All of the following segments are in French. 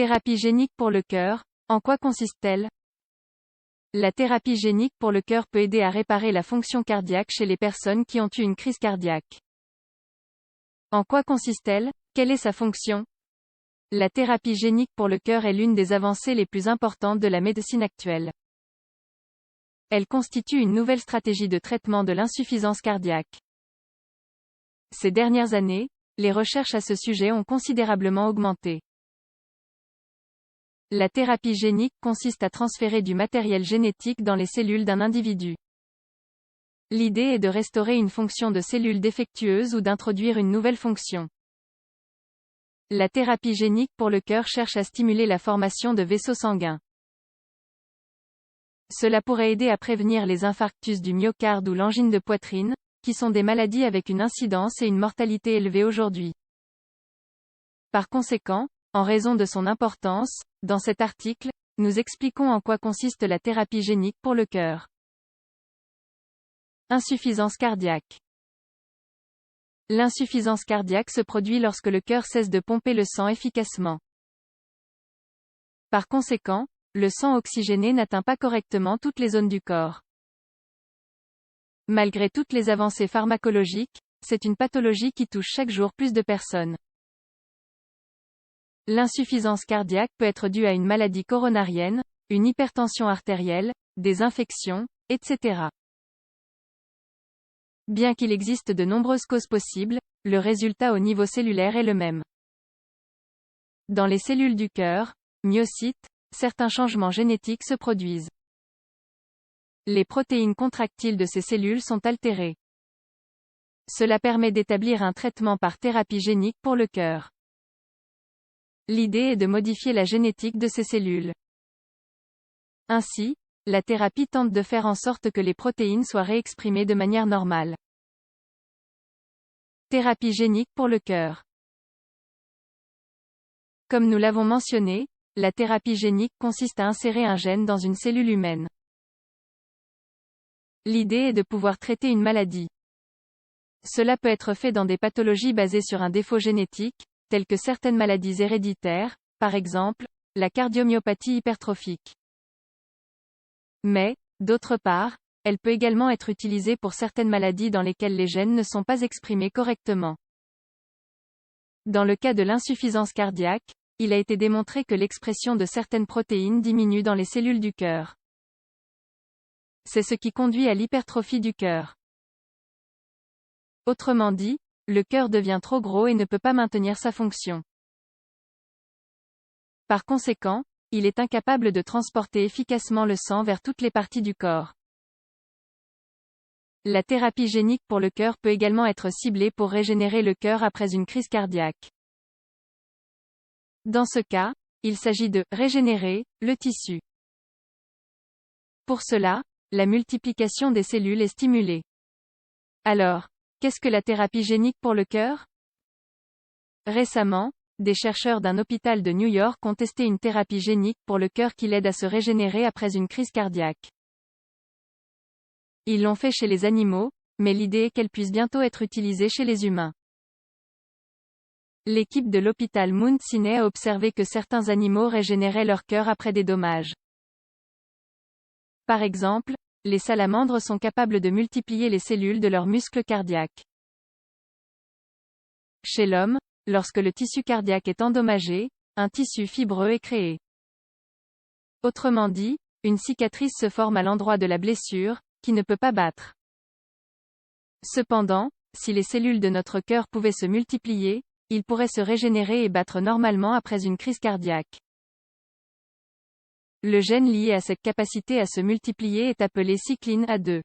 Thérapie génique pour le cœur, en quoi consiste-t-elle? La thérapie génique pour le cœur peut aider à réparer la fonction cardiaque chez les personnes qui ont eu une crise cardiaque. En quoi consiste-t-elle? Quelle est sa fonction? La thérapie génique pour le cœur est l'une des avancées les plus importantes de la médecine actuelle. Elle constitue une nouvelle stratégie de traitement de l'insuffisance cardiaque. Ces dernières années, les recherches à ce sujet ont considérablement augmenté. La thérapie génique consiste à transférer du matériel génétique dans les cellules d'un individu. L'idée est de restaurer une fonction de cellule défectueuse ou d'introduire une nouvelle fonction. La thérapie génique pour le cœur cherche à stimuler la formation de vaisseaux sanguins. Cela pourrait aider à prévenir les infarctus du myocarde ou l'angine de poitrine, qui sont des maladies avec une incidence et une mortalité élevées aujourd'hui. Par conséquent, en raison de son importance, dans cet article, nous expliquons en quoi consiste la thérapie génique pour le cœur. Insuffisance cardiaque. L'insuffisance cardiaque se produit lorsque le cœur cesse de pomper le sang efficacement. Par conséquent, le sang oxygéné n'atteint pas correctement toutes les zones du corps. Malgré toutes les avancées pharmacologiques, c'est une pathologie qui touche chaque jour plus de personnes. L'insuffisance cardiaque peut être due à une maladie coronarienne, une hypertension artérielle, des infections, etc. Bien qu'il existe de nombreuses causes possibles, le résultat au niveau cellulaire est le même. Dans les cellules du cœur, myocytes, certains changements génétiques se produisent. Les protéines contractiles de ces cellules sont altérées. Cela permet d'établir un traitement par thérapie génique pour le cœur. L'idée est de modifier la génétique de ces cellules. Ainsi, la thérapie tente de faire en sorte que les protéines soient réexprimées de manière normale. Thérapie génique pour le cœur. Comme nous l'avons mentionné, la thérapie génique consiste à insérer un gène dans une cellule humaine. L'idée est de pouvoir traiter une maladie. Cela peut être fait dans des pathologies basées sur un défaut génétique, telles que certaines maladies héréditaires, par exemple, la cardiomyopathie hypertrophique. Mais, d'autre part, elle peut également être utilisée pour certaines maladies dans lesquelles les gènes ne sont pas exprimés correctement. Dans le cas de l'insuffisance cardiaque, il a été démontré que l'expression de certaines protéines diminue dans les cellules du cœur. C'est ce qui conduit à l'hypertrophie du cœur. Autrement dit, le cœur devient trop gros et ne peut pas maintenir sa fonction. Par conséquent, il est incapable de transporter efficacement le sang vers toutes les parties du corps. La thérapie génique pour le cœur peut également être ciblée pour régénérer le cœur après une crise cardiaque. Dans ce cas, il s'agit de « régénérer » le tissu. Pour cela, la multiplication des cellules est stimulée. Alors, qu'est-ce que la thérapie génique pour le cœur? Récemment, des chercheurs d'un hôpital de New York ont testé une thérapie génique pour le cœur qui l'aide à se régénérer après une crise cardiaque. Ils l'ont fait chez les animaux, mais l'idée est qu'elle puisse bientôt être utilisée chez les humains. L'équipe de l'hôpital Mount Sinai a observé que certains animaux régénéraient leur cœur après des dommages. Par exemple, les salamandres sont capables de multiplier les cellules de leurs muscles cardiaques. Chez l'homme, lorsque le tissu cardiaque est endommagé, un tissu fibreux est créé. Autrement dit, une cicatrice se forme à l'endroit de la blessure, qui ne peut pas battre. Cependant, si les cellules de notre cœur pouvaient se multiplier, ils pourraient se régénérer et battre normalement après une crise cardiaque. Le gène lié à cette capacité à se multiplier est appelé cycline A2.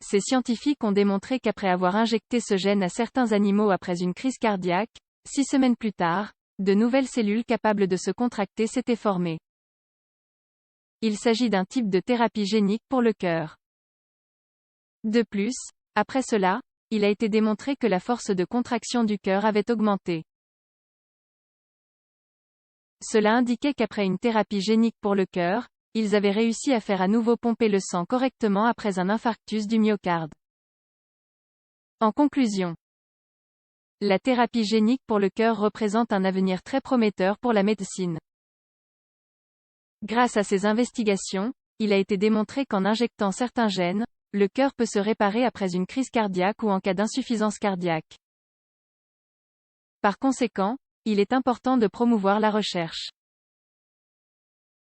Ces scientifiques ont démontré qu'après avoir injecté ce gène à certains animaux après une crise cardiaque, 6 semaines plus tard, de nouvelles cellules capables de se contracter s'étaient formées. Il s'agit d'un type de thérapie génique pour le cœur. De plus, après cela, il a été démontré que la force de contraction du cœur avait augmenté. Cela indiquait qu'après une thérapie génique pour le cœur, ils avaient réussi à faire à nouveau pomper le sang correctement après un infarctus du myocarde. En conclusion, la thérapie génique pour le cœur représente un avenir très prometteur pour la médecine. Grâce à ces investigations, il a été démontré qu'en injectant certains gènes, le cœur peut se réparer après une crise cardiaque ou en cas d'insuffisance cardiaque. Par conséquent, il est important de promouvoir la recherche.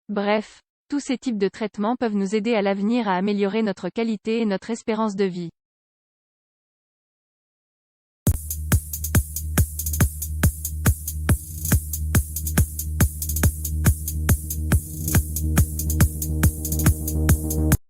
Bref, tous ces types de traitements peuvent nous aider à l'avenir à améliorer notre qualité et notre espérance de vie.